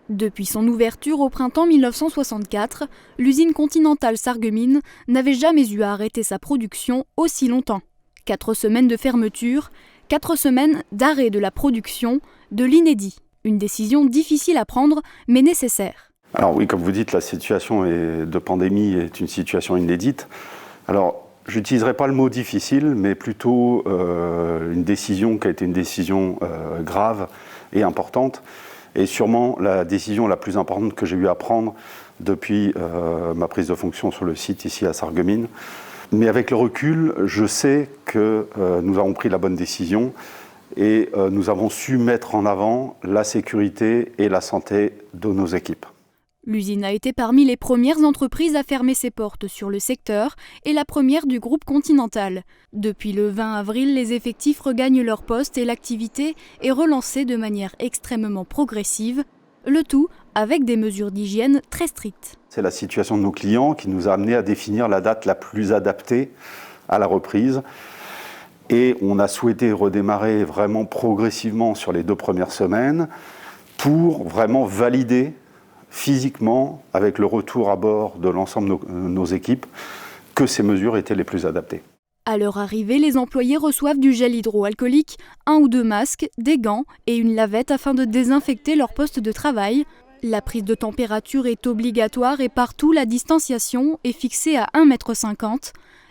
Depuis son ouverture au printemps 1964, l'usine Continental Sarreguemines n'avait jamais eu à arrêter sa production aussi longtemps. 4 semaines de fermeture, 4 semaines d'arrêt de la production, de l'inédit. Une décision difficile à prendre, mais nécessaire. Alors oui, comme vous dites, la situation de pandémie est une situation inédite. Alors, je n'utiliserai pas le mot difficile, mais plutôt une décision qui a été une décision grave et importante. Et sûrement la décision la plus importante que j'ai eu à prendre depuis ma prise de fonction sur le site ici à Sarreguemines. Mais avec le recul, je sais que nous avons pris la bonne décision et nous avons su mettre en avant la sécurité et la santé de nos équipes. L'usine a été parmi les premières entreprises à fermer ses portes sur le secteur et la première du groupe Continental. Depuis le 20 avril, les effectifs regagnent leur poste et l'activité est relancée de manière extrêmement progressive, le tout avec des mesures d'hygiène très strictes. C'est la situation de nos clients qui nous a amené à définir la date la plus adaptée à la reprise. Et on a souhaité redémarrer vraiment progressivement sur les 2 premières semaines pour vraiment valider physiquement, avec le retour à bord de l'ensemble de nos équipes, que ces mesures étaient les plus adaptées. À leur arrivée, les employés reçoivent du gel hydroalcoolique, 1 ou 2 masques, des gants et une lavette afin de désinfecter leur poste de travail. La prise de température est obligatoire et partout la distanciation est fixée à 1,50 m.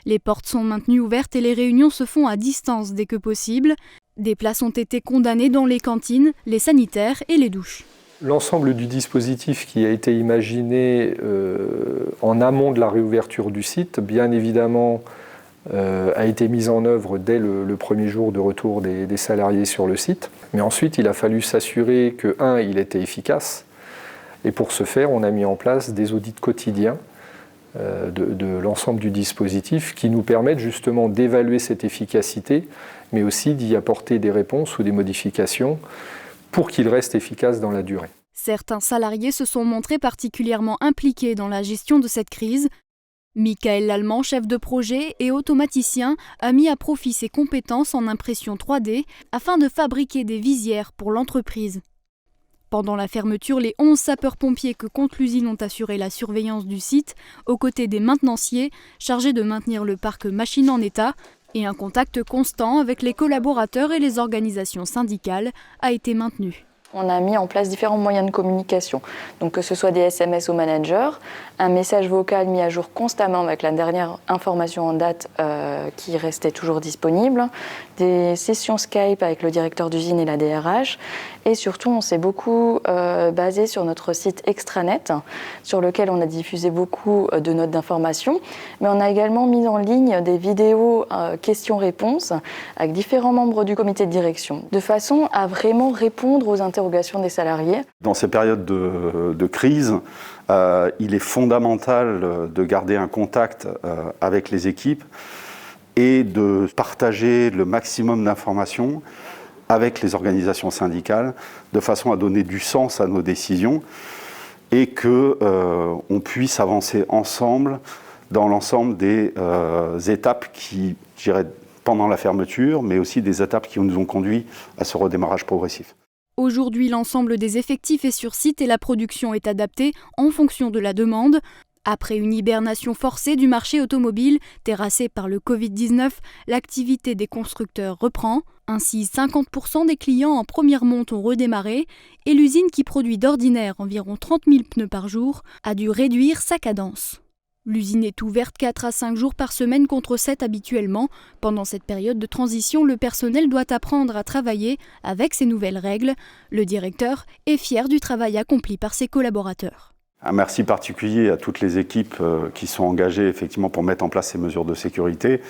Les portes sont maintenues ouvertes et les réunions se font à distance dès que possible. Des places ont été condamnées dans les cantines, les sanitaires et les douches. L'ensemble du dispositif qui a été imaginé en amont de la réouverture du site, bien évidemment, a été mis en œuvre dès le premier jour de retour des salariés sur le site. Mais ensuite, il a fallu s'assurer que, il était efficace. Et pour ce faire, on a mis en place des audits quotidiens de l'ensemble du dispositif qui nous permettent justement d'évaluer cette efficacité, mais aussi d'y apporter des réponses ou des modifications pour qu'il reste efficace dans la durée. Certains salariés se sont montrés particulièrement impliqués dans la gestion de cette crise. Michael Lallemand, chef de projet et automaticien, a mis à profit ses compétences en impression 3D afin de fabriquer des visières pour l'entreprise. Pendant la fermeture, les 11 sapeurs-pompiers que compte l'usine ont assuré la surveillance du site, aux côtés des maintenanciers chargés de maintenir le parc machine en état, et un contact constant avec les collaborateurs et les organisations syndicales a été maintenu. On a mis en place différents moyens de communication, donc que ce soit des SMS aux managers, un message vocal mis à jour constamment avec la dernière information en date qui restait toujours disponible, des sessions Skype avec le directeur d'usine et la DRH, et surtout on s'est beaucoup basé sur notre site extranet, sur lequel on a diffusé beaucoup de notes d'information, mais on a également mis en ligne des vidéos questions-réponses avec différents membres du comité de direction, de façon à vraiment répondre aux interrogations des salariés. Dans ces périodes de crise, il est fondamental de garder un contact avec les équipes et de partager le maximum d'informations avec les organisations syndicales de façon à donner du sens à nos décisions et qu'on puisse avancer ensemble dans l'ensemble des étapes qui, je dirais, pendant la fermeture, mais aussi des étapes qui nous ont conduit à ce redémarrage progressif. Aujourd'hui, l'ensemble des effectifs est sur site et la production est adaptée en fonction de la demande. Après une hibernation forcée du marché automobile, terrassée par le Covid-19, l'activité des constructeurs reprend. Ainsi, 50% des clients en première monte ont redémarré et l'usine qui produit d'ordinaire environ 30 000 pneus par jour a dû réduire sa cadence. L'usine est ouverte 4 à 5 jours par semaine contre 7 habituellement. Pendant cette période de transition, le personnel doit apprendre à travailler avec ces nouvelles règles. Le directeur est fier du travail accompli par ses collaborateurs. Un merci particulier à toutes les équipes qui sont engagées effectivement pour mettre en place ces mesures de sécurité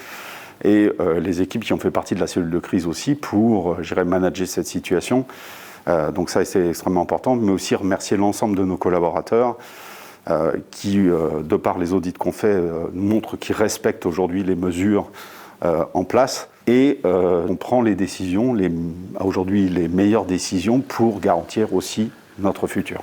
et les équipes qui ont fait partie de la cellule de crise aussi pour manager cette situation. Donc ça, c'est extrêmement important, mais aussi remercier l'ensemble de nos collaborateurs qui, de par les audits qu'on fait, montrent qu'ils respectent aujourd'hui les mesures en place. Et on prend les décisions, aujourd'hui les meilleures décisions pour garantir aussi notre futur.